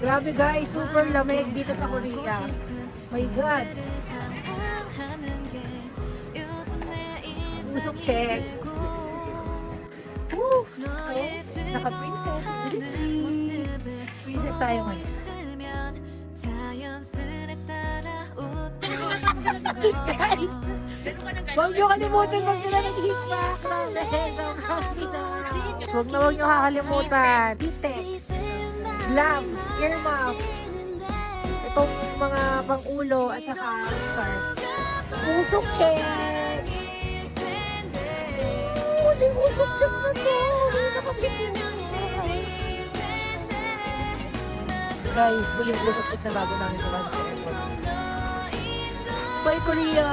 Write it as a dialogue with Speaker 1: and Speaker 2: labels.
Speaker 1: Grabe guys, super lamig dito sa Korea. My God. Usok check. Woo! So, naka-princess. This is me. Princess tayo ngayon. Guys, huwag nyo kalimutan magdala ng heat pack. Huwag nyo kakalimutan. Heat gloves, earmuff, itong mga pang-ulo at saka scarf. Usok check! May usok check na to! Guys, huling usok check na bago namin sa Bye Korea!